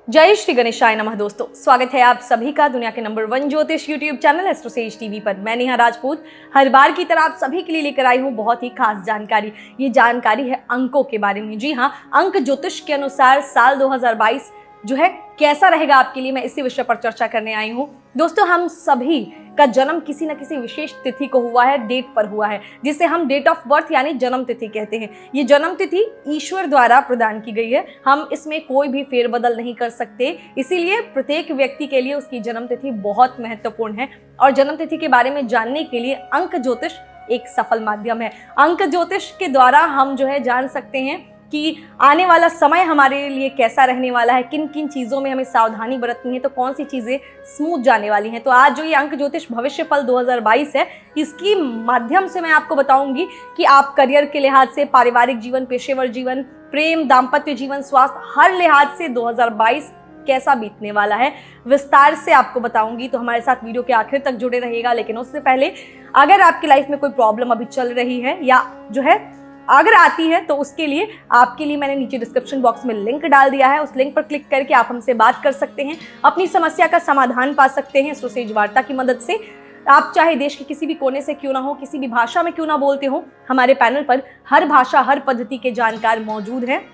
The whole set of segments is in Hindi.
जय श्री गणेशाय नमः। दोस्तों, स्वागत है आप सभी का दुनिया के नंबर 1 ज्योतिष यूट्यूब चैनल एस्ट्रोसेज टीवी पर। मैं नेहा राजपूत हर बार की तरह आप सभी के लिए लेकर आई हूँ बहुत ही खास जानकारी। ये जानकारी है अंकों के बारे में। जी हाँ, अंक ज्योतिष के अनुसार साल 2022 जो है कैसा रहेगा आपके लिए, मैं इसी विषय पर चर्चा करने आई हूँ। दोस्तों, हम सभी का जन्म किसी न किसी विशेष तिथि को हुआ है, डेट पर हुआ है, जिसे हम डेट ऑफ बर्थ यानी जन्म तिथि कहते हैं। ये जन्म तिथि ईश्वर द्वारा प्रदान की गई है, हम इसमें कोई भी फेरबदल नहीं कर सकते। इसीलिए प्रत्येक व्यक्ति के लिए उसकी जन्म तिथि बहुत महत्वपूर्ण है और जन्म तिथि के बारे में जानने के लिए अंक ज्योतिष एक सफल माध्यम है। अंक ज्योतिष के द्वारा हम जो है जान सकते हैं कि आने वाला समय हमारे लिए कैसा रहने वाला है, किन किन चीज़ों में हमें सावधानी बरतनी है, तो कौन सी चीज़ें स्मूथ जाने वाली हैं। तो आज जो ये अंक ज्योतिष भविष्य फल 2022 है, इसकी माध्यम से मैं आपको बताऊंगी कि आप करियर के लिहाज से, पारिवारिक जीवन, पेशेवर जीवन, प्रेम, दाम्पत्य जीवन, स्वास्थ्य, हर लिहाज से 2022 कैसा बीतने वाला है, विस्तार से आपको बताऊंगी। तो हमारे साथ वीडियो के आखिर तक जुड़े रहिएगा। लेकिन उससे पहले, अगर आपकी लाइफ में कोई प्रॉब्लम अभी चल रही है या जो है अगर आती है, तो उसके लिए आपके लिए मैंने नीचे डिस्क्रिप्शन बॉक्स में लिंक डाल दिया है। उस लिंक पर क्लिक करके आप हमसे बात कर सकते हैं, अपनी समस्या का समाधान पा सकते हैं एस्ट्रोसेज वार्ता की मदद से। आप चाहे देश के किसी भी कोने से क्यों ना हो, किसी भी भाषा में क्यों ना बोलते हो, हमारे पैनल पर हर भाषा, हर पद्धति के जानकार मौजूद हैं,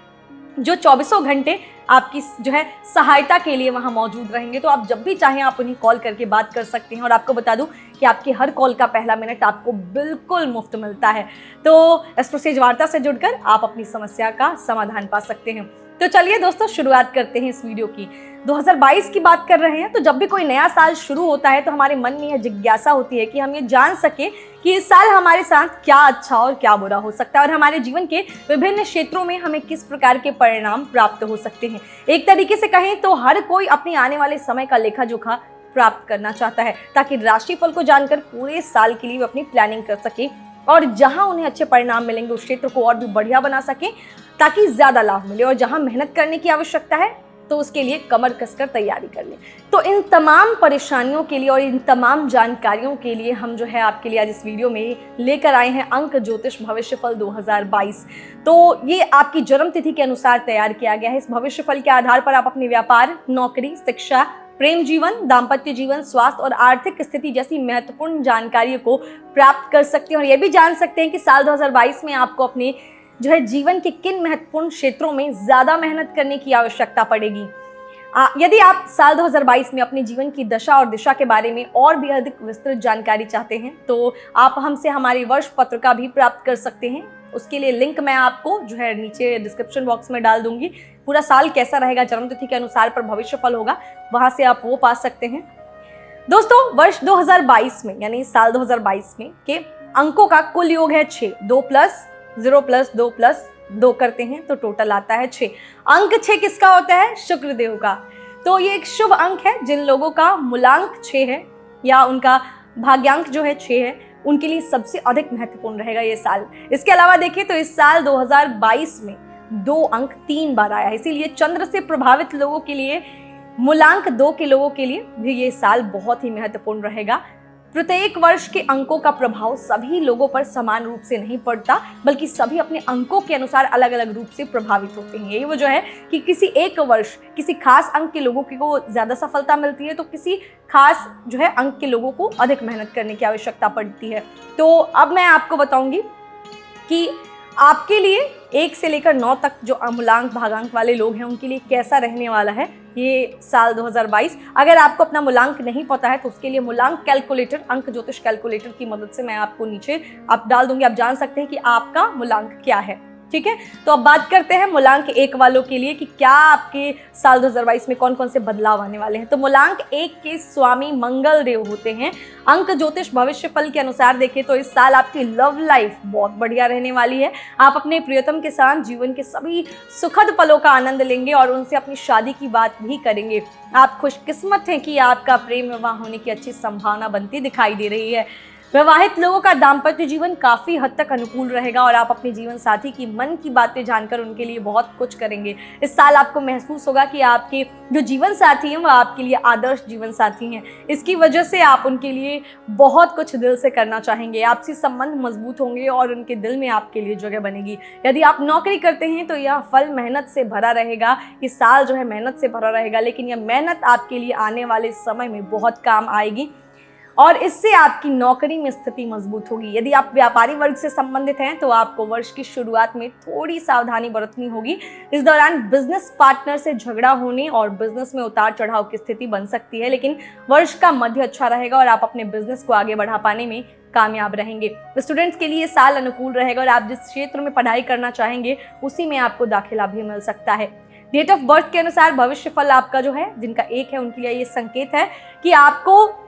जो 24 घंटे आपकी जो है सहायता के लिए वहां मौजूद रहेंगे। तो आप जब भी चाहें आप उन्हें कॉल करके बात कर सकते हैं। और आपको बता दूं कि आपकी हर कॉल का पहला मिनट आपको बिल्कुल मुफ्त मिलता है। तो एस्ट्रोसेज वार्ता से जुड़कर आप अपनी समस्या का समाधान पा सकते हैं। तो चलिए दोस्तों, शुरुआत करते हैं इस वीडियो की। 2022 की बात कर रहे हैं, तो जब भी कोई नया साल शुरू होता है तो हमारे मन में यह जिज्ञासा होती है कि हम ये जान सके कि इस साल हमारे साथ क्या अच्छा और क्या बुरा हो सकता है और हमारे जीवन के विभिन्न क्षेत्रों में हमें किस प्रकार के परिणाम प्राप्त हो सकते हैं। एक तरीके से कहें तो हर कोई अपने आने वाले समय का लेखा जोखा प्राप्त करना चाहता है, ताकि राशिफल को जानकर पूरे साल के लिए वे अपनी प्लानिंग कर सके और जहां उन्हें अच्छे परिणाम मिलेंगे उस क्षेत्र को और भी बढ़िया बना सके, ताकि ज्यादा लाभ मिले। और जहां मेहनत करने की आवश्यकता है तो उसके लिए कमर कसकर तैयारी कर ले। तो इन तमाम परेशानियों के लिए और इन तमाम जानकारियों के लिए हम जो है आपके लिए आज इस वीडियो में लेकर आए हैं अंक ज्योतिष भविष्यफल 2022। तो ये आपकी जन्म तिथि के अनुसार तैयार किया गया है। इस भविष्यफल के आधार पर आप अपने व्यापार, नौकरी, शिक्षा, प्रेम जीवन, दाम्पत्य जीवन, स्वास्थ्य और आर्थिक स्थिति जैसी महत्वपूर्ण जानकारियों को प्राप्त कर सकते हैं और ये भी जान सकते हैं कि साल 2022 में आपको अपने जो है जीवन के किन महत्वपूर्ण क्षेत्रों में ज्यादा मेहनत करने की आवश्यकता पड़ेगी। यदि आप साल 2022 में अपने जीवन की दशा और दिशा के बारे में और भी अधिक विस्तृत जानकारी चाहते हैं, तो आप हमसे हमारी वर्ष पत्रिका भी प्राप्त कर सकते हैं। उसके लिए लिंक मैं आपको जो है नीचे डिस्क्रिप्शन बॉक्स में डाल दूंगी। पूरा साल कैसा रहेगा, जन्म तिथि के अनुसार पर भविष्यफल होगा, वहां से आप वो पा सकते हैं। दोस्तों, वर्ष 2022 में यानी साल 2022 में के अंकों का कुल योग है 6। 2 + 0 + 2 + 2 करते हैं तो टोटल आता है 6। अंक 6 किसका होता है? शुक्रदेव का। तो ये एक शुभ अंक है। जिन लोगों का मूलांक 6 है या उनका भाग्यांक जो है 6 है, उनके लिए सबसे अधिक महत्वपूर्ण रहेगा ये साल। इसके अलावा देखें तो इस साल 2022 में 2 अंक 3 बार आया है, इसीलिए चंद्र से प्रभावित लोगों के लिए, मूलांक 2 के लोगों के लिए भी ये साल बहुत ही महत्वपूर्ण रहेगा। प्रत्येक वर्ष के अंकों का प्रभाव सभी लोगों पर समान रूप से नहीं पड़ता, बल्कि सभी अपने अंकों के अनुसार अलग अलग रूप से प्रभावित होते हैं। यही वजह है कि किसी एक वर्ष किसी खास अंक के लोगों को ज्यादा सफलता मिलती है, तो किसी खास जो है अंक के लोगों को अधिक मेहनत करने की आवश्यकता पड़ती है। तो अब मैं आपको बताऊंगी कि आपके लिए 1 से लेकर 9 तक जो मूलांक भागांक वाले लोग हैं उनके लिए कैसा रहने वाला है ये साल 2022। अगर आपको अपना मूलांक नहीं पता है तो उसके लिए मूलांक कैलकुलेटर, अंक ज्योतिष कैलकुलेटर की मदद से मैं आपको नीचे आप डाल दूंगी। आप जान सकते हैं कि आपका मूलांक क्या है। ठीक है, तो अब बात करते हैं मूलांक 1 वालों के लिए कि क्या आपके साल 2022 में कौन कौन से बदलाव आने वाले हैं। तो मूलांक 1 के स्वामी मंगल देव होते हैं। अंक ज्योतिष भविष्यफल के अनुसार देखें तो इस साल आपकी लव लाइफ बहुत बढ़िया रहने वाली है। आप अपने प्रियतम के साथ जीवन के सभी सुखद पलों का आनंद लेंगे और उनसे अपनी शादी की बात भी करेंगे। आप खुशकिस्मत हैं कि आपका प्रेम विवाह होने की अच्छी संभावना बनती दिखाई दे रही है। विवाहित लोगों का दाम्पत्य जीवन काफी हद तक अनुकूल रहेगा और आप अपने जीवन साथी की मन की बातें जानकर उनके लिए बहुत कुछ करेंगे। इस साल आपको महसूस होगा कि आपके जो जीवन साथी हैं वो आपके लिए आदर्श जीवन साथी हैं। इसकी वजह से आप उनके लिए बहुत कुछ दिल से करना चाहेंगे। आपसी संबंध मजबूत होंगे और उनके दिल में आपके लिए जगह बनेगी। यदि आप नौकरी करते हैं तो यह फल मेहनत से भरा रहेगा। ये साल जो है मेहनत से भरा रहेगा, लेकिन यह मेहनत आपके लिए आने वाले समय में बहुत काम आएगी और इससे आपकी नौकरी में स्थिति मजबूत होगी। यदि आप व्यापारी वर्ग से संबंधित हैं तो आपको वर्ष की शुरुआत में थोड़ी सावधानी बरतनी होगी। इस दौरान बिजनेस पार्टनर से झगड़ा होने और बिजनेस में उतार चढ़ाव की स्थिति बन सकती है, लेकिन वर्ष का मध्य अच्छा रहेगा और आप अपने बिजनेस को आगे बढ़ा पाने में कामयाब रहेंगे। स्टूडेंट्स के लिए साल अनुकूल रहेगा और आप जिस क्षेत्र में पढ़ाई करना चाहेंगे उसी में आपको दाखिला भी मिल सकता है। डेट ऑफ बर्थ के अनुसार भविष्य फल आपका जो है, जिनका 1 है, उनके लिए ये संकेत है कि आपको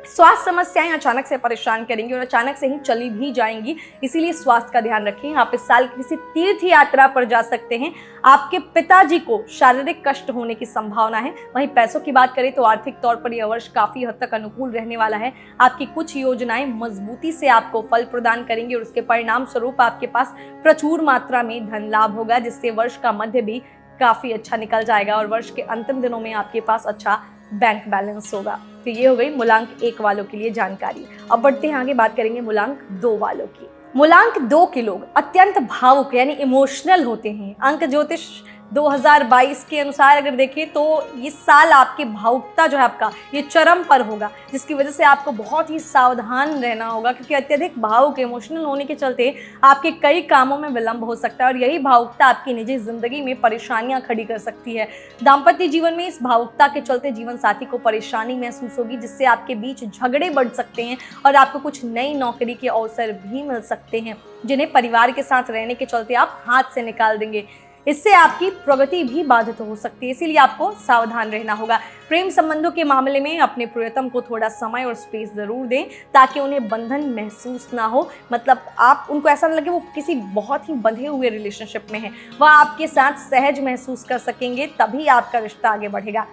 स्वास्थ्य समस्याएं अचानक से परेशान करेंगी और अचानक से ही चली भी जाएंगी, इसीलिए स्वास्थ्य का ध्यान रखें। आप इस साल किसी तीर्थ यात्रा पर जा सकते हैं। आपके पिताजी को शारीरिक कष्ट होने की संभावना है। वहीं पैसों की बात करें तो आर्थिक तौर पर यह वर्ष काफी हद तक अनुकूल रहने वाला है। आपकी कुछ योजनाएं मजबूती से आपको फल प्रदान करेंगी और उसके परिणाम स्वरूप आपके पास प्रचुर मात्रा में धन लाभ होगा, जिससे वर्ष का मध्य भी काफी अच्छा निकल जाएगा और वर्ष के अंतिम दिनों में आपके पास अच्छा बैंक बैलेंस होगा। तो ये हो गई मूलांक 1 वालों के लिए जानकारी। अब बढ़ते हैं आगे, बात करेंगे मूलांक 2 वालों की। मूलांक 2 के लोग अत्यंत भावुक यानी इमोशनल होते हैं। अंक ज्योतिष 2022 के अनुसार अगर देखें तो ये साल आपकी भावुकता जो है आपका ये चरम पर होगा, जिसकी वजह से आपको बहुत ही सावधान रहना होगा, क्योंकि अत्यधिक भावुक इमोशनल होने के चलते आपके कई कामों में विलंब हो सकता है और यही भावुकता आपकी निजी जिंदगी में परेशानियां खड़ी कर सकती है। दाम्पत्य जीवन में इस भावुकता के चलते जीवन साथी को परेशानी महसूस होगी, जिससे आपके बीच झगड़े बढ़ सकते हैं और आपको कुछ नई नौकरी के अवसर भी मिल सकते हैं, जिन्हें परिवार के साथ रहने के चलते आप हाथ से निकाल देंगे। इससे आपकी प्रगति भी बाधित हो सकती है, इसीलिए आपको सावधान रहना होगा। प्रेम संबंधों के मामले में अपने प्रियतम को थोड़ा समय और स्पेस जरूर दें ताकि उन्हें बंधन महसूस ना हो, मतलब आप उनको ऐसा ना लगे वो किसी बहुत ही बंधे हुए रिलेशनशिप में है। वह आपके साथ सहज महसूस कर सकेंगे, तभी आपका रिश्ता आगे बढ़ेगा।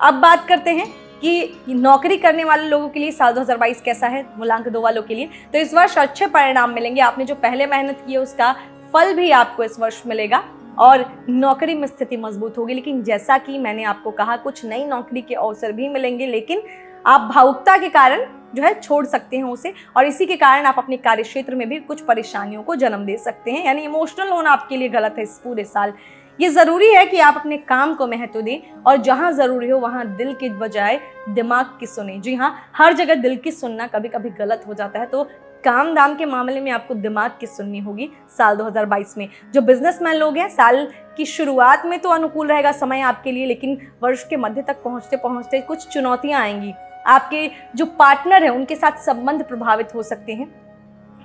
अब बात करते हैं कि नौकरी करने वाले लोगों के लिए साल 2022 कैसा है। मूलांक 2 वालों के लिए तो इस वर्ष अच्छे परिणाम मिलेंगे। आपने जो पहले मेहनत की है उसका फल भी आपको इस वर्ष मिलेगा और नौकरी में स्थिति मजबूत होगी। लेकिन जैसा कि मैंने आपको कहा, कुछ नई नौकरी के अवसर भी मिलेंगे, लेकिन आप भावुकता के कारण जो है छोड़ सकते हैं उसे और इसी के कारण आप अपने कार्य क्षेत्र में भी कुछ परेशानियों को जन्म दे सकते हैं। यानी इमोशनल होना आपके लिए गलत है इस पूरे साल। ये जरूरी है कि आप अपने काम को महत्व दें और जहां जरूरी हो वहां दिल के बजाय दिमाग की सुने। जी हाँ, हर जगह दिल की सुनना कभी कभी गलत हो जाता है, तो काम दाम के मामले में आपको दिमाग की सुननी होगी साल 2022 में। जो बिजनेसमैन लोग हैं, साल की शुरुआत में तो अनुकूल रहेगा समय आपके लिए, लेकिन वर्ष के मध्य तक पहुंचते पहुंचते कुछ चुनौतियां आएंगी। आपके जो पार्टनर है उनके साथ संबंध प्रभावित हो सकते हैं।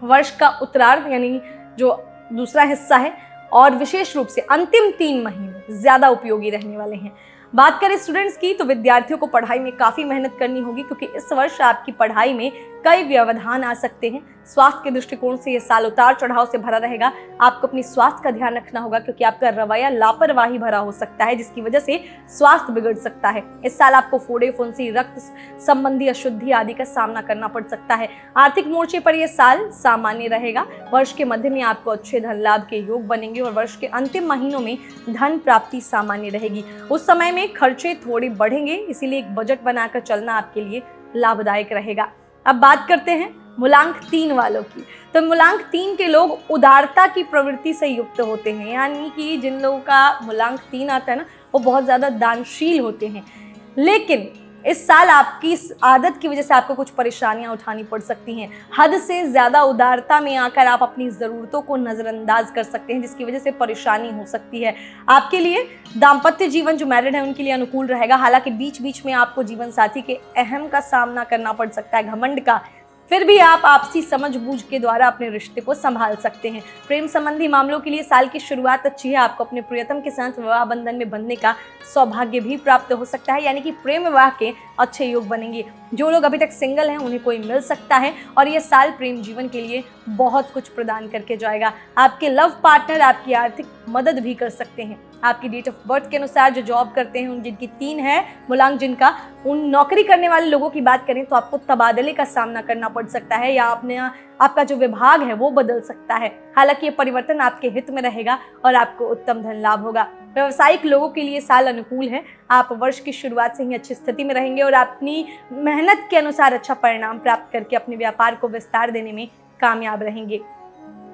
वर्ष का उत्तरार्ध यानी जो दूसरा हिस्सा है और विशेष रूप से अंतिम 3 महीने ज्यादा उपयोगी रहने वाले हैं। बात करें स्टूडेंट्स की तो विद्यार्थियों को पढ़ाई में काफ़ी मेहनत करनी होगी, क्योंकि इस वर्ष आपकी पढ़ाई में कई व्यवधान आ सकते हैं। स्वास्थ्य के दृष्टिकोण से यह साल उतार चढ़ाव से भरा रहेगा। आपको अपनी स्वास्थ्य का ध्यान रखना होगा, क्योंकि आपका रवैया लापरवाही भरा हो सकता है, जिसकी वजह से स्वास्थ्य बिगड़ सकता है। इस साल आपको फोड़े फुंसी, रक्त संबंधी अशुद्धि आदि का सामना करना पड़ सकता है। आर्थिक मोर्चे पर यह साल सामान्य रहेगा। वर्ष के मध्य में आपको अच्छे धन लाभ के योग बनेंगे और वर्ष के अंतिम महीनों में धन प्राप्ति सामान्य रहेगी। उस समय में खर्चे थोड़े बढ़ेंगे, इसीलिए एक बजट बनाकर चलना आपके लिए लाभदायक रहेगा। अब बात करते हैं मूलांक 3 वालों की। तो मूलांक 3 के लोग उदारता की प्रवृत्ति से युक्त होते हैं, यानी कि जिन लोगों का मूलांक 3 आता है ना, वो बहुत ज़्यादा दानशील होते हैं। लेकिन इस साल आपकी इस आदत की वजह से आपको कुछ परेशानियां उठानी पड़ सकती हैं। हद से ज़्यादा उदारता में आकर आप अपनी ज़रूरतों को नज़रअंदाज कर सकते हैं, जिसकी वजह से परेशानी हो सकती है। आपके लिए दाम्पत्य जीवन जो मैरिड है उनके लिए अनुकूल रहेगा। हालांकि बीच बीच में आपको जीवन साथी के अहम का सामना करना पड़ सकता है, घमंड का, फिर भी आप आपसी समझबूझ के द्वारा अपने रिश्ते को संभाल सकते हैं। प्रेम संबंधी मामलों के लिए साल की शुरुआत अच्छी है। आपको अपने प्रियतम के साथ विवाह बंधन में बंधने का सौभाग्य भी प्राप्त हो सकता है, यानी कि प्रेम विवाह के अच्छे योग बनेंगे। जो लोग अभी तक सिंगल हैं उन्हें कोई मिल सकता है और ये साल प्रेम जीवन के लिए बहुत कुछ प्रदान करके जाएगा। आपके लव पार्टनर आपकी आर्थिक मदद भी कर सकते हैं। आपकी डेट ऑफ बर्थ के अनुसार जो जॉब करते हैं, जिनकी 3 है मूलांक, जिनका उन नौकरी करने वाले लोगों की बात करें तो आपको तबादले का सामना करना पड़ बढ़ सकता है या आपका जो विभाग है वो बदल सकता है। हालांकि ये परिवर्तन आपके हित में रहेगा और आपको उत्तम धन लाभ होगा। व्यवसायिक लोगों के लिए साल अनुकूल है। आप वर्ष की शुरुआत से ही अच्छी स्थिति में रहेंगे और अपनी मेहनत के अनुसार अच्छा परिणाम प्राप्त करके अपने व्यापार को विस्तार देने में कामयाब रहेंगे।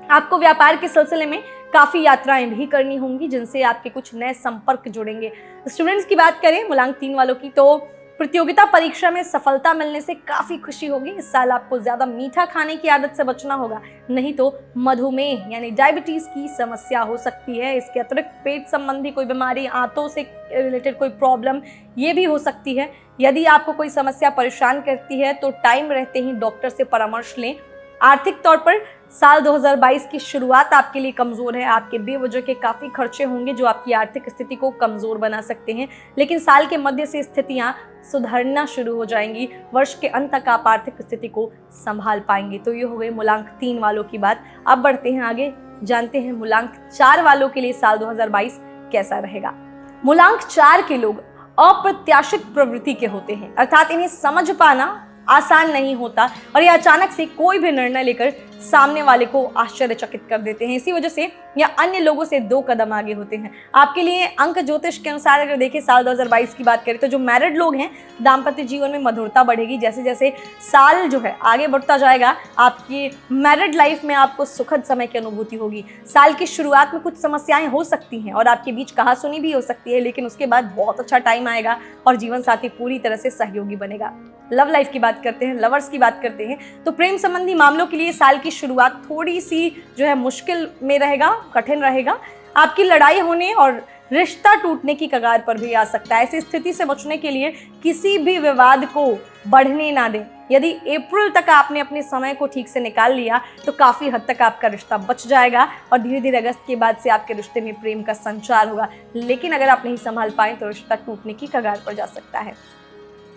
आपको व्यापार के सिलसिले में काफ़ी यात्राएं भी करनी होंगी जिनसे आपके कुछ नए संपर्क जुड़ेंगे। स्टूडेंट्स की बात करें मूलांक 3 वालों की, तो प्रतियोगिता परीक्षा में सफलता मिलने से काफ़ी खुशी होगी। इस साल आपको ज़्यादा मीठा खाने की आदत से बचना होगा, नहीं तो मधुमेह यानी डायबिटीज़ की समस्या हो सकती है। इसके अतिरिक्त पेट संबंधी कोई बीमारी, आंतों से रिलेटेड कोई प्रॉब्लम ये भी हो सकती है। यदि आपको कोई समस्या परेशान करती है तो टाइम रहते ही डॉक्टर से परामर्श लें। आर्थिक तौर पर साल 2022 की शुरुआत आपके लिए कमज़ोर है। आपके बेवजह के काफ़ी खर्चे होंगे जो आपकी आर्थिक स्थिति को कमज़ोर बना सकते हैं, लेकिन साल के मध्य से स्थितियां सुधरना शुरू हो जाएंगी। वर्ष के अंत तक आप आर्थिक स्थिति को संभाल पाएंगे। तो ये हो गई मूलांक 3 वालों की बात। अब बढ़ते हैं आगे, जानते हैं मूलांक 4 वालों के लिए साल 2022 कैसा रहेगा। मूलांक 4 के लोग अप्रत्याशित प्रवृत्ति के होते हैं, अर्थात इन्हें समझ पाना आसान नहीं होता और ये अचानक से कोई भी निर्णय लेकर सामने वाले को आश्चर्यचकित कर देते हैं। इसी वजह से या अन्य लोगों से 2 कदम आगे होते हैं। आपके लिए अंक ज्योतिष के अनुसार अगर देखें साल 2022 की बात करें तो जो मैरिड लोग हैं, दाम्पत्य जीवन में मधुरता बढ़ेगी। जैसे जैसे साल जो है आगे बढ़ता जाएगा, आपकी मैरिड लाइफ में आपको सुखद समय की अनुभूति होगी। साल की शुरुआत में कुछ समस्याएं हो सकती हैं और आपके बीच कहासुनी भी हो सकती है, लेकिन उसके बाद बहुत अच्छा टाइम आएगा और जीवन साथी पूरी तरह से सहयोगी बनेगा। लव लाइफ की बात करते हैं, लवर्स की बात करते हैं, तो प्रेम संबंधी मामलों के लिए साल की शुरुआत थोड़ी सी जो है मुश्किल में रहेगा, कठिन रहेगा। आपकी लड़ाई होने और रिश्ता टूटने की कगार पर भी आ सकता है। ऐसी स्थिति से बचने के लिए किसी भी विवाद को बढ़ने ना दें। यदि अप्रैल तक आपने अपने समय को ठीक से निकाल लिया तो काफ़ी हद तक आपका रिश्ता बच जाएगा और धीरे धीरे अगस्त के बाद से आपके रिश्ते में प्रेम का संचार होगा। लेकिन अगर आप नहीं संभाल पाए तो रिश्ता टूटने की कगार पर जा सकता है।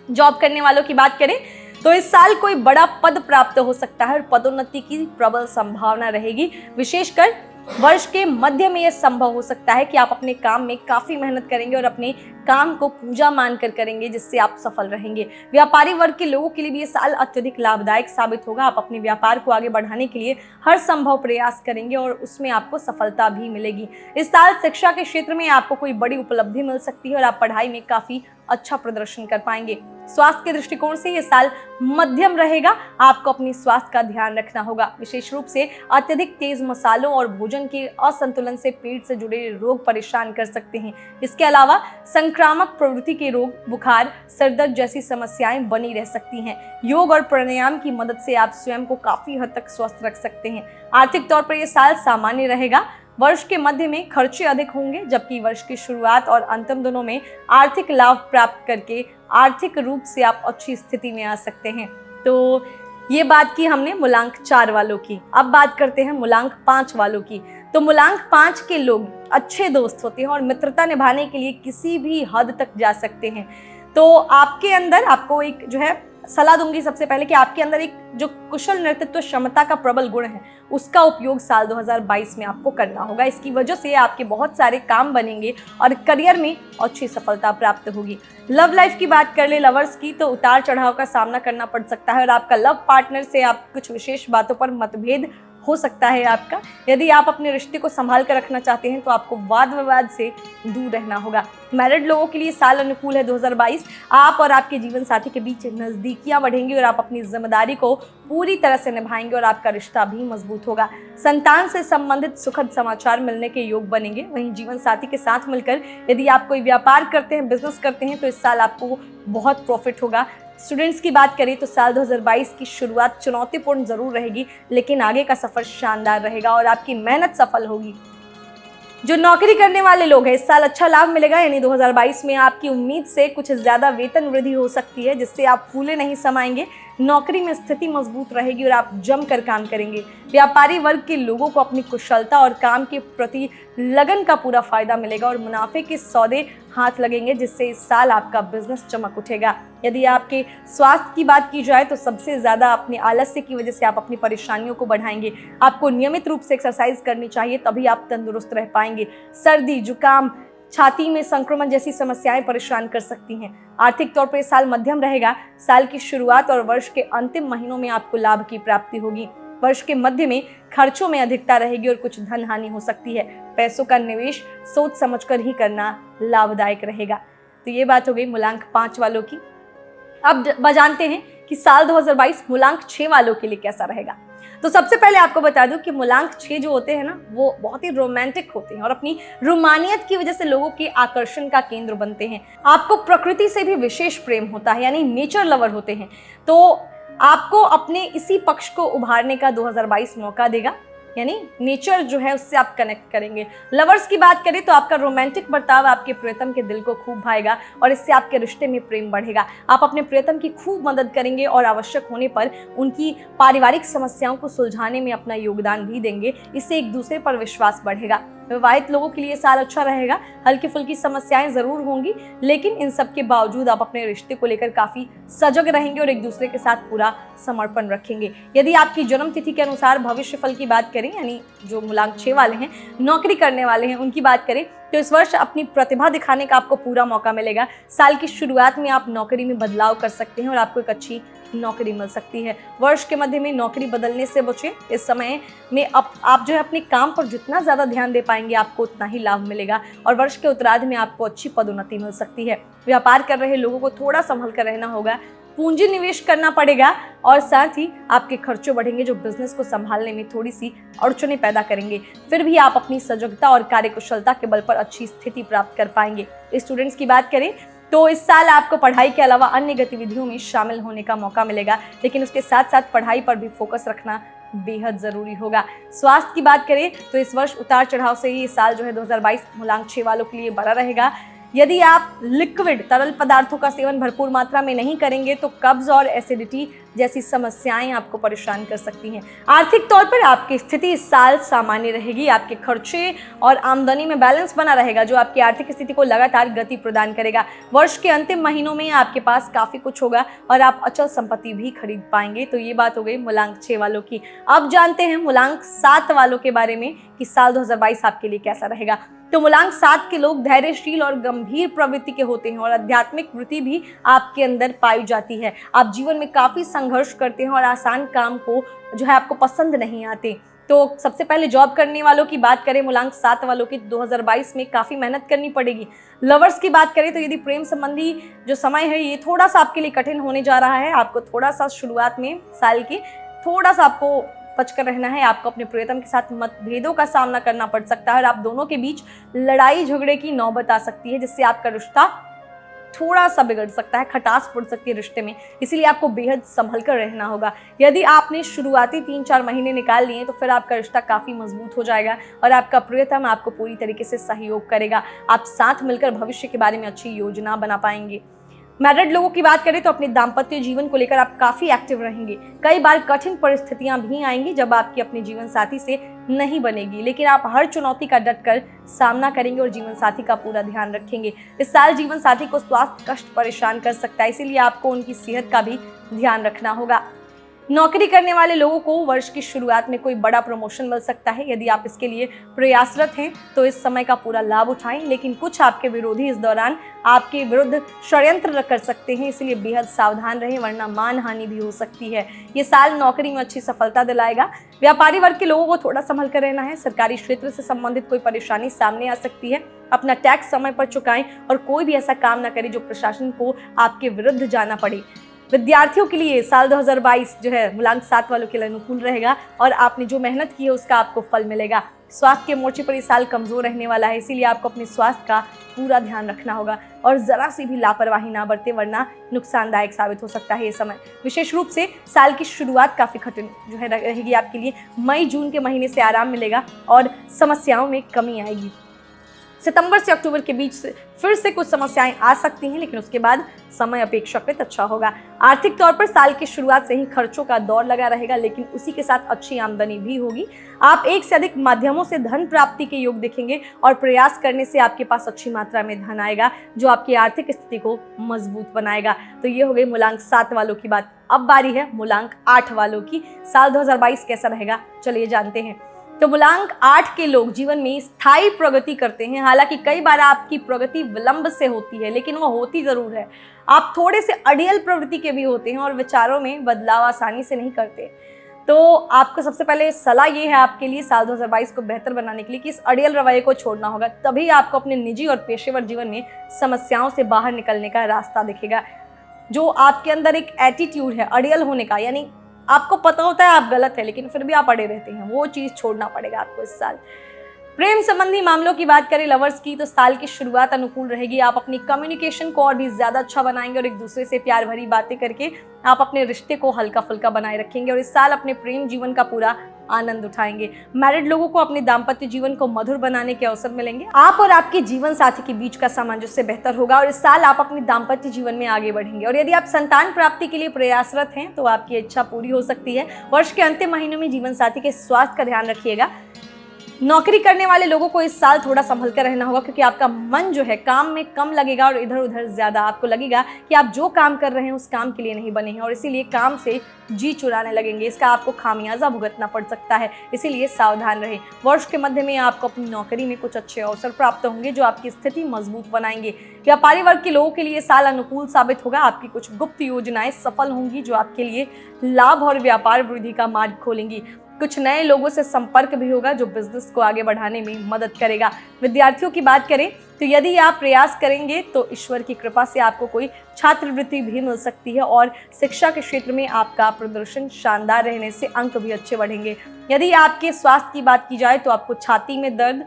जॉब करने वालों की बात करें तो इस साल कोई बड़ा पद प्राप्त हो सकता है और पदोन्नति की प्रबल संभावना रहेगी। विशेषकर वर्ष के मध्य में यह संभव हो सकता है कि आप अपने काम में काफ़ी मेहनत करेंगे और अपने काम को पूजा मानकर करेंगे, जिससे आप सफल रहेंगे। व्यापारी वर्ग के लोगों के लिए भी ये साल अत्यधिक लाभदायक साबित होगा। आप अपने व्यापार को आगे बढ़ाने के लिए हर संभव प्रयास करेंगे और उसमें आपको सफलता भी मिलेगी। इस साल शिक्षा के क्षेत्र में आपको कोई बड़ी उपलब्धि मिल सकती है और आप पढ़ाई में काफ़ी अच्छा प्रदर्शन कर पाएंगे। स्वास्थ्य के दृष्टिकोण से ये साल मध्यम रहेगा। आपको अपने स्वास्थ्य का ध्यान रखना होगा। विशेष रूप से अत्यधिक तेज मसालों और भोजन के असंतुलन से पेट से जुड़े रोग परेशान कर सकते हैं। इसके अलावा संक्रामक प्रवृत्ति के रोग, बुखार, सरदर्द जैसी समस्याएं बनी रह सकती हैं। योग और प्राणायाम की मदद से आप स्वयं को काफी हद तक स्वस्थ रख सकते हैं। आर्थिक तौर पर यह साल सामान्य रहेगा। वर्ष के मध्य में खर्चे अधिक होंगे, जबकि वर्ष की शुरुआत और अंतिम दिनों में आर्थिक लाभ प्राप्त करके आर्थिक रूप से आप अच्छी स्थिति में आ सकते हैं। तो ये बात की हमने मूलांक 4 वालों की। अब बात करते हैं मूलांक 5 वालों की। तो मूलांक 5 के लोग अच्छे दोस्त होते हैं और मित्रता निभाने के लिए किसी भी हद तक जा सकते हैं। तो आपके अंदर, आपको एक जो है सलाह दूंगी सबसे पहले कि आपके अंदर एक जो कुशल नेतृत्व क्षमता का प्रबल गुण है, उसका उपयोग साल 2022 में आपको करना होगा। इसकी वजह से आपके बहुत सारे काम बनेंगे और करियर में अच्छी सफलता प्राप्त होगी। लव लाइफ की बात कर ले लवर्स की, तो उतार चढ़ाव का सामना करना पड़ सकता है और आपका लव पार्टनर से आप कुछ विशेष बातों पर मतभेद हो सकता है आपका। यदि आप अपने रिश्ते को संभाल कर रखना चाहते हैं तो आपको वाद विवाद से दूर रहना होगा। मैरिड लोगों के लिए साल अनुकूल है 2022। आप और आपके जीवन साथी के बीच नज़दीकियां बढ़ेंगी और आप अपनी जिम्मेदारी को पूरी तरह से निभाएंगे और आपका रिश्ता भी मजबूत होगा। संतान से संबंधित सुखद समाचार मिलने के योग बनेंगे। वहीं जीवन साथी के साथ मिलकर यदि आप कोई व्यापार करते हैं, बिजनेस करते हैं, तो इस साल आपको बहुत प्रॉफिट होगा। स्टूडेंट्स की बात करें तो साल 2022 की शुरुआत चुनौतीपूर्ण जरूर रहेगी, लेकिन आगे का सफर शानदार रहेगा और आपकी मेहनत सफल होगी। जो नौकरी करने वाले लोग हैं, इस साल अच्छा लाभ मिलेगा, यानी 2022 में आपकी उम्मीद से कुछ ज़्यादा वेतन वृद्धि हो सकती है, जिससे आप फूले नहीं समाएंगे। नौकरी में स्थिति मजबूत रहेगी और आप जमकर काम करेंगे। व्यापारी वर्ग के लोगों को अपनी कुशलता और काम के प्रति लगन का पूरा फायदा मिलेगा और मुनाफे के सौदे हाथ लगेंगे, जिससे इस साल आपका बिजनेस चमक उठेगा। यदि आपके स्वास्थ्य की बात की जाए तो सबसे ज़्यादा अपने आलस्य की वजह से आप अपनी परेशानियों को बढ़ाएंगे। आपको नियमित रूप से एक्सरसाइज करनी चाहिए, तभी आप तंदुरुस्त रह पाएंगे। सर्दी, जुकाम, छाती में संक्रमण जैसी समस्याएं परेशान कर सकती हैं। आर्थिक तौर पर ये साल मध्यम रहेगा। साल की शुरुआत और वर्ष के अंतिम महीनों में आपको लाभ की प्राप्ति होगी। वर्ष के मध्य में खर्चों में अधिकता रहेगी और कुछ धन हानि हो सकती है। पैसों का निवेश सोच समझकर ही करना लाभदायक रहेगा। तो ये बात हो गई मूलांक 5 वालों की। अब जानते हैं कि साल 2022 मूलांक 6 वालों के लिए कैसा रहेगा। तो सबसे पहले आपको बता दूं कि मूलांक 6 जो होते हैं ना, वो बहुत ही रोमांटिक होते हैं और अपनी रोमानियत की वजह से लोगों के आकर्षण का केंद्र बनते हैं। आपको प्रकृति से भी विशेष प्रेम होता है, यानी नेचर लवर होते हैं। तो आपको अपने इसी पक्ष को उभारने का 2022 मौका देगा, यानी नेचर जो है उससे आप कनेक्ट करेंगे। लवर्स की बात करें तो आपका रोमांटिक बर्ताव आपके प्रियतम के दिल को खूब भाएगा और इससे आपके रिश्ते में प्रेम बढ़ेगा। आप अपने प्रियतम की खूब मदद करेंगे और आवश्यक होने पर उनकी पारिवारिक समस्याओं को सुलझाने में अपना योगदान भी देंगे। इससे एक दूसरे पर विश्वास बढ़ेगा। विवाहित लोगों के लिए साल अच्छा रहेगा। हल्की फुल्की समस्याएं जरूर होंगी, लेकिन इन सब के बावजूद आप अपने रिश्ते को लेकर काफी सजग रहेंगे और एक दूसरे के साथ पूरा समर्पण रखेंगे। यदि आपकी जन्म तिथि के अनुसार भविष्य फल की बात करें, यानी जो मूलांक 6 वाले हैं, नौकरी करने वाले हैं, उनकी बात करें तो इस वर्ष अपनी प्रतिभा दिखाने का आपको पूरा मौका मिलेगा। साल की शुरुआत में आप नौकरी में बदलाव कर सकते हैं और आपको एक अच्छी नौकरी मिल सकती है। वर्ष के मध्य में नौकरी बदलने से बचें। इस समय में आप जो है अपने काम पर जितना ज़्यादा ध्यान दे पाएंगे आपको उतना ही लाभ मिलेगा और वर्ष के उत्तरार्ध में आपको अच्छी पदोन्नति मिल सकती है। व्यापार कर रहे लोगों को थोड़ा संभल कर रहना होगा। पूंजी निवेश करना पड़ेगा और साथ ही आपके खर्चे बढ़ेंगे जो बिजनेस को संभालने में थोड़ी सी अड़चनें पैदा करेंगे। फिर भी आप अपनी सजगता और कार्यकुशलता के बल पर अच्छी स्थिति प्राप्त कर पाएंगे। स्टूडेंट्स की बात करें तो इस साल आपको पढ़ाई के अलावा अन्य गतिविधियों में शामिल होने का मौका मिलेगा, लेकिन उसके साथ साथ पढ़ाई पर भी फोकस रखना बेहद जरूरी होगा। स्वास्थ्य की बात करें तो इस वर्ष उतार चढ़ाव से ही ये साल जो है 2022 मूलांक 6 वालों के लिए बड़ा रहेगा। यदि आप लिक्विड तरल पदार्थों का सेवन भरपूर मात्रा में नहीं करेंगे तो कब्ज और एसिडिटी जैसी समस्याएं आपको परेशान कर सकती हैं। आर्थिक तौर पर आपकी स्थिति इस साल सामान्य रहेगी। आपके खर्चे और आमदनी में बैलेंस बना रहेगा जो आपकी आर्थिक स्थिति को लगातार गति प्रदान करेगा। वर्ष के अंतिम महीनों में आपके पास काफी कुछ होगा और आप अचल संपत्ति भी खरीद पाएंगे। तो ये बात हो गई मूलांक 6 वालों की। अब जानते हैं मूलांक 7 वालों के बारे में कि साल 2022 आपके लिए कैसा रहेगा। तो मूलांक 7 के लोग धैर्यशील और गंभीर प्रवृत्ति के होते हैं और आध्यात्मिक वृत्ति भी आपके अंदर पाई जाती है। आप जीवन में काफी संघर्ष करते हैं और आसान काम को जो है आपको पसंद नहीं आते। तो सबसे पहले जॉब करने वालों की बात करें, मूलांक 7 वालों की 2022 में काफी मेहनत करनी पड़ेगी। लवर्स की बात करें तो यदि प्रेम संबंधी जो समय है ये थोड़ा सा आपके लिए कठिन होने जा रहा है। आपको थोड़ा सा शुरुआत में साल की थोड़ा सा आपको बचकर रहना है। आपको अपने प्रियतम के साथ मतभेदों का सामना करना पड़ सकता है और आप दोनों के बीच लड़ाई झगड़े की नौबत आ सकती है, जिससे आपका रिश्ता थोड़ा सा बिगड़ सकता है, खटास पड़ सकती है रिश्ते में। इसीलिए आपको बेहद संभल कर रहना होगा। यदि आपने शुरुआती 3-4 महीने निकाल लिए तो फिर आपका रिश्ता काफी मजबूत हो जाएगा और आपका प्रियतम आपको पूरी तरीके से सहयोग करेगा। आप साथ मिलकर भविष्य के बारे में अच्छी योजना बना पाएंगे। मैरिड लोगों की बात करें तो अपने दाम्पत्य जीवन को लेकर आप काफी एक्टिव रहेंगे। कई बार कठिन परिस्थितियां भी आएंगी जब आपकी अपने जीवन साथी से नहीं बनेगी, लेकिन आप हर चुनौती का डटकर सामना करेंगे और जीवन साथी का पूरा ध्यान रखेंगे। इस साल जीवन साथी को स्वास्थ्य कष्ट परेशान कर सकता है, इसीलिए आपको उनकी सेहत का भी ध्यान रखना होगा। नौकरी करने वाले लोगों को वर्ष की शुरुआत में कोई बड़ा प्रमोशन मिल सकता है। यदि आप इसके लिए प्रयासरत हैं तो इस समय का पूरा लाभ उठाएं, लेकिन कुछ आपके विरोधी इस दौरान आपके विरुद्ध षड्यंत्र कर सकते हैं, इसलिए बेहद सावधान रहें वरना मानहानि भी हो सकती है। ये साल नौकरी में अच्छी सफलता दिलाएगा। व्यापारी वर्ग के लोगों को थोड़ा संभल कर रहना है। सरकारी क्षेत्र से संबंधित कोई परेशानी सामने आ सकती है। अपना टैक्स समय पर चुकाएं और कोई भी ऐसा काम न करें जो प्रशासन को आपके विरुद्ध जाना पड़े। विद्यार्थियों के लिए साल 2022 जो है मूलांक 7 वालों के लिए अनुकूल रहेगा और आपने जो मेहनत की है उसका आपको फल मिलेगा। स्वास्थ्य के मोर्चे पर इस साल कमजोर रहने वाला है, इसीलिए आपको अपने स्वास्थ्य का पूरा ध्यान रखना होगा और जरा सी भी लापरवाही ना बरते वरना नुकसानदायक साबित हो सकता है ये समय। विशेष रूप से साल की शुरुआत काफी कठिन जो है रहेगी आपके लिए। मई-जून के महीने से आराम मिलेगा और समस्याओं में कमी आएगी। सितंबर से अक्टूबर के बीच से फिर से कुछ समस्याएं आ सकती हैं, लेकिन उसके बाद समय अपेक्षाकृत अच्छा होगा। आर्थिक तौर पर साल की शुरुआत से ही खर्चों का दौर लगा रहेगा, लेकिन उसी के साथ अच्छी आमदनी भी होगी। आप एक से अधिक माध्यमों से धन प्राप्ति के योग देखेंगे और प्रयास करने से आपके पास अच्छी मात्रा में धन आएगा जो आपकी आर्थिक स्थिति को मजबूत बनाएगा। तो ये हो गई मूलांक 7 वालों की बात। अब बारी है मूलांक 8 वालों की। साल 2022 कैसा रहेगा चलिए जानते हैं। तो मूलांक 8 के लोग जीवन में स्थायी प्रगति करते हैं। हालांकि कई बार आपकी प्रगति विलंब से होती है, लेकिन वो होती जरूर है। आप थोड़े से अड़ियल प्रवृत्ति के भी होते हैं और विचारों में बदलाव आसानी से नहीं करते। तो आपको सबसे पहले सलाह ये है आपके लिए साल 2022 को बेहतर बनाने के लिए कि इस अड़ियल रवैये को छोड़ना होगा। तभी आपको अपने निजी और पेशेवर जीवन में समस्याओं से बाहर निकलने का रास्ता दिखेगा। जो आपके अंदर एक एटीट्यूड है अड़ियल होने का, यानी आपको पता होता है आप गलत है लेकिन फिर भी आप अड़े रहते हैं, वो चीज़ छोड़ना पड़ेगा आपको इस साल। प्रेम संबंधी मामलों की बात करें लवर्स की, तो साल की शुरुआत अनुकूल रहेगी। आप अपनी कम्युनिकेशन को और भी ज़्यादा अच्छा बनाएंगे और एक दूसरे से प्यार भरी बातें करके आप अपने रिश्ते को हल्का फुल्का बनाए रखेंगे और इस साल अपने प्रेम जीवन का पूरा आनंद उठाएंगे। मैरिड लोगों को अपने दाम्पत्य जीवन को मधुर बनाने के अवसर मिलेंगे। आप और आपके जीवन साथी के बीच का सामंजस्य बेहतर होगा और इस साल आप अपने दाम्पत्य जीवन में आगे बढ़ेंगे। और यदि आप संतान प्राप्ति के लिए प्रयासरत हैं तो आपकी इच्छा पूरी हो सकती है। वर्ष के अंतिम महीनों में जीवन साथी के स्वास्थ्य का ध्यान रखिएगा। नौकरी करने वाले लोगों को इस साल थोड़ा संभल कर रहना होगा, क्योंकि आपका मन जो है काम में कम लगेगा और इधर उधर ज्यादा। आपको लगेगा कि आप जो काम कर रहे हैं उस काम के लिए नहीं बने हैं और इसीलिए काम से जी चुराने लगेंगे। इसका आपको खामियाजा भुगतना पड़ सकता है, इसीलिए सावधान रहें। वर्ष के मध्य में आपको अपनी नौकरी में कुछ अच्छे अवसर प्राप्त होंगे जो आपकी स्थिति मजबूत बनाएंगे। व्यापारी वर्ग के लोगों के लिए साल अनुकूल साबित होगा। आपकी कुछ गुप्त योजनाएं सफल होंगी जो आपके लिए लाभ और व्यापार वृद्धि का मार्ग खोलेंगी। कुछ नए लोगों से संपर्क भी होगा जो बिजनेस को आगे बढ़ाने में मदद करेगा। विद्यार्थियों की बात करें तो यदि आप प्रयास करेंगे तो ईश्वर की कृपा से आपको कोई छात्रवृत्ति भी मिल सकती है और शिक्षा के क्षेत्र में आपका प्रदर्शन शानदार रहने से अंक भी अच्छे बढ़ेंगे। यदि आपके स्वास्थ्य की बात की जाए तो आपको छाती में दर्द,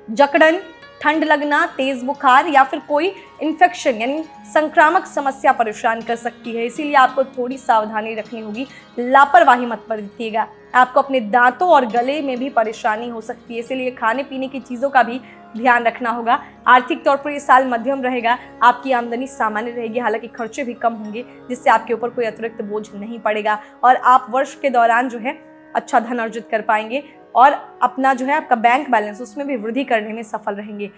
जकड़न, ठंड लगना, तेज बुखार या फिर कोई इन्फेक्शन यानी संक्रामक समस्या परेशान कर सकती है, इसीलिए आपको थोड़ी सावधानी रखनी होगी। लापरवाही मत बरतिएगा। आपको अपने दांतों और गले में भी परेशानी हो सकती है, इसीलिए खाने पीने की चीज़ों का भी ध्यान रखना होगा। आर्थिक तौर पर ये साल मध्यम रहेगा। आपकी आमदनी सामान्य रहेगी, हालांकि खर्चे भी कम होंगे जिससे आपके ऊपर कोई अतिरिक्त बोझ नहीं पड़ेगा और आप वर्ष के दौरान जो है अच्छा धन अर्जित कर पाएंगे और अपना जो है आपका बैंक बैलेंस उसमें भी वृद्धि करने में सफल रहेंगे।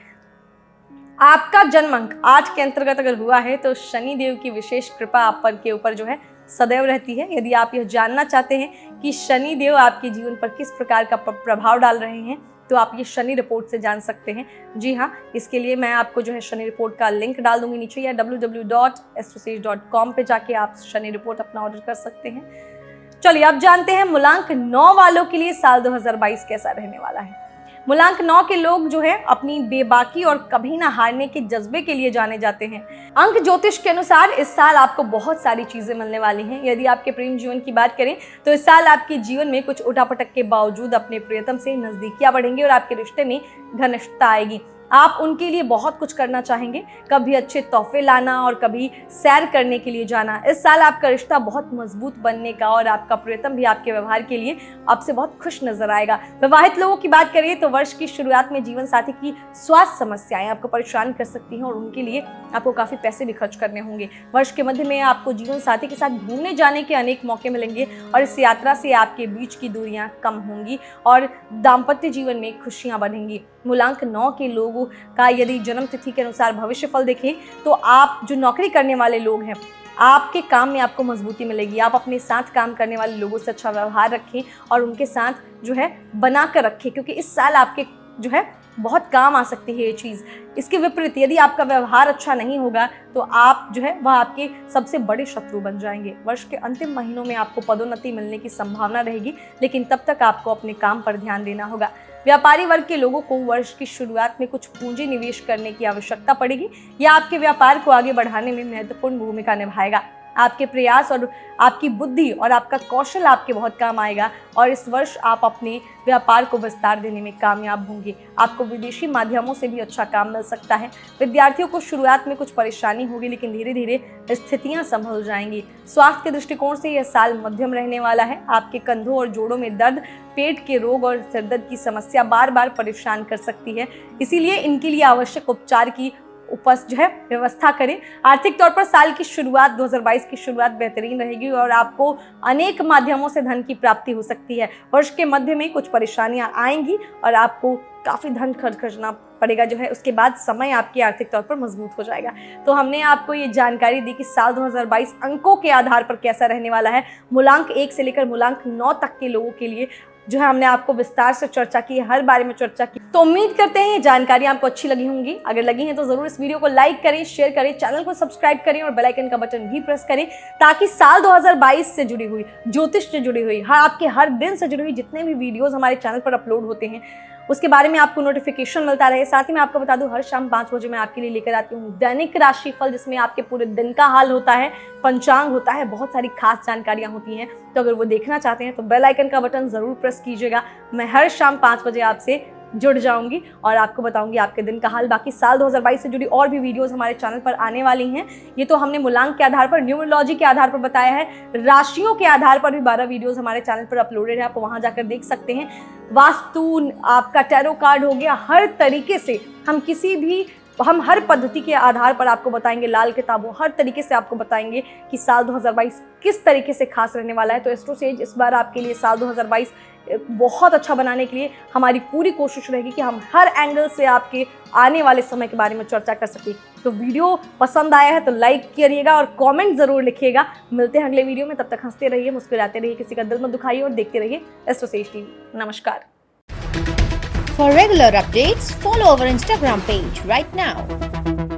आपका जन्म अंक 8 के अंतर्गत अगर हुआ है तो शनि देव की विशेष कृपा आप पर के ऊपर जो है सदैव रहती है। यदि आप यह जानना चाहते हैं कि शनि देव आपके जीवन पर किस प्रकार का प्रभाव डाल रहे हैं तो आप ये शनि रिपोर्ट से जान सकते हैं। जी हाँ, इसके लिए मैं आपको जो है शनि रिपोर्ट का लिंक डाल दूंगी नीचे या www.astrosage.com पे जाके आप शनि रिपोर्ट अपना ऑर्डर कर सकते हैं। चलिए अब जानते हैं मूलांक 9 वालों के लिए साल 2022 कैसा रहने वाला है। मूलांक 9 के लोग जो है अपनी बेबाकी और कभी ना हारने के जज्बे के लिए जाने जाते हैं। अंक ज्योतिष के अनुसार इस साल आपको बहुत सारी चीजें मिलने वाली हैं। यदि आपके प्रेम जीवन की बात करें तो इस साल आपके जीवन में कुछ उठापटक के बावजूद अपने प्रियतम से नजदीकियां बढ़ेंगी और आपके रिश्ते में घनिष्ठता आएगी। आप उनके लिए बहुत कुछ करना चाहेंगे, कभी अच्छे तोहफे लाना और कभी सैर करने के लिए जाना। इस साल आपका रिश्ता बहुत मजबूत बनने का और आपका प्रियतम भी आपके व्यवहार के लिए आपसे बहुत खुश नजर आएगा। विवाहित लोगों की बात करें तो वर्ष की शुरुआत में जीवन साथी की स्वास्थ्य समस्याएं आपको परेशान कर सकती हैं और उनके लिए आपको काफी पैसे भी खर्च करने होंगे। वर्ष के मध्य में आपको जीवन साथी के साथ घूमने जाने के अनेक मौके मिलेंगे और इस यात्रा से आपके बीच की दूरियां कम होंगी और दाम्पत्य जीवन में खुशियां बढ़ेंगी। मूलांक 9 के लोगों का यदि जन्म तिथि के अनुसार भविष्य फल देखें तो आप जो नौकरी करने वाले लोग हैं आपके काम में आपको मजबूती मिलेगी। आप अपने साथ काम करने वाले लोगों से अच्छा व्यवहार रखें और उनके साथ जो है बना कर रखें, क्योंकि इस साल आपके जो है बहुत काम आ सकती है ये चीज़। इसके विपरीत यदि आपका व्यवहार अच्छा नहीं होगा तो आप जो है वह आपके सबसे बड़े शत्रु बन जाएंगे। वर्ष के अंतिम महीनों में आपको पदोन्नति मिलने की संभावना रहेगी, लेकिन तब तक आपको अपने काम पर ध्यान देना होगा। व्यापारी वर्ग के लोगों को वर्ष की शुरुआत में कुछ पूंजी निवेश करने की आवश्यकता पड़ेगी। यह आपके व्यापार को आगे बढ़ाने में महत्वपूर्ण भूमिका निभाएगा। आपके प्रयास और आपकी बुद्धि और आपका कौशल आपके बहुत काम आएगा और इस वर्ष आप अपने व्यापार को विस्तार देने में कामयाब होंगे। आपको विदेशी माध्यमों से भी अच्छा काम मिल सकता है। विद्यार्थियों को शुरुआत में कुछ परेशानी होगी, लेकिन धीरे धीरे स्थितियां संभल जाएंगी। स्वास्थ्य के दृष्टिकोण से यह साल मध्यम रहने वाला है। आपके कंधों और जोड़ों में दर्द, पेट के रोग और सिरदर्द की समस्या बार बार परेशान कर सकती है, इसीलिए इनके लिए आवश्यक उपचार की व्यवस्था करें। आर्थिक तौर पर साल की शुरुआत 2022 की शुरुआत बेहतरीन रहेगी और आपको अनेक माध्यमों से धन की प्राप्ति हो सकती है। वर्ष के मध्य में कुछ परेशानियां आएंगी और आपको काफ़ी धन खर्चना पड़ेगा जो है, उसके बाद समय आपकी आर्थिक तौर पर मजबूत हो जाएगा। तो हमने आपको ये जानकारी दी कि साल 2022 अंकों के आधार पर कैसा रहने वाला है। मूलांक 1 से लेकर मूलांक 9 तक के लोगों के लिए जो है हमने आपको विस्तार से चर्चा की, हर बारे में चर्चा की। तो उम्मीद करते हैं ये जानकारी आपको अच्छी लगी होंगी। अगर लगी है तो जरूर इस वीडियो को लाइक करें, शेयर करें, चैनल को सब्सक्राइब करें और बेल आइकन का बटन भी प्रेस करें, ताकि साल 2022 से जुड़ी हुई, ज्योतिष से जुड़ी हुई, आपके हर दिन से जुड़ी हुई जितने भी वीडियोस हमारे चैनल पर अपलोड होते हैं उसके बारे में आपको नोटिफिकेशन मिलता रहे। साथ ही मैं आपको बता दूं, हर शाम 5 बजे मैं आपके लिए लेकर आती हूँ दैनिक राशिफल, जिसमें आपके पूरे दिन का हाल होता है, पंचांग होता है, बहुत सारी खास जानकारियां होती हैं। तो अगर वो देखना चाहते हैं तो बेल आइकन का बटन जरूर प्रेस कीजिएगा। मैं हर शाम 5 बजे आपसे जुड़ जाऊंगी और आपको बताऊंगी आपके दिन का हाल। बाकी साल 2022 से जुड़ी और भी वीडियोस हमारे चैनल पर आने वाली हैं। ये तो हमने मूलांक के आधार पर, न्यूमरोलॉजी के आधार पर बताया है। राशियों के आधार पर भी 12 वीडियोस हमारे चैनल पर अपलोडेड है, आप वहां जाकर देख सकते हैं। वास्तु, आपका टैरो कार्ड हो गया, हर तरीके से हम हर पद्धति के आधार पर आपको बताएंगे, लाल किताबों हर तरीके से आपको बताएंगे कि साल 2022 किस तरीके से खास रहने वाला है। तो एस्ट्रोसेज इस बार आपके लिए साल 2022 बहुत अच्छा बनाने के लिए हमारी पूरी कोशिश रहेगी कि हम हर एंगल से आपके आने वाले समय के बारे में चर्चा कर सकें। तो वीडियो पसंद आया है तो लाइक करिएगा और कमेंट जरूर लिखिएगा। मिलते हैं अगले वीडियो में, तब तक हंसते रहिए, मुस्कुराते रहिए, किसी का दिल मत दुखाइए और देखते रहिए एस्ट्रोसेज टीवी। नमस्कार। For regular updates, follow our Instagram page right now.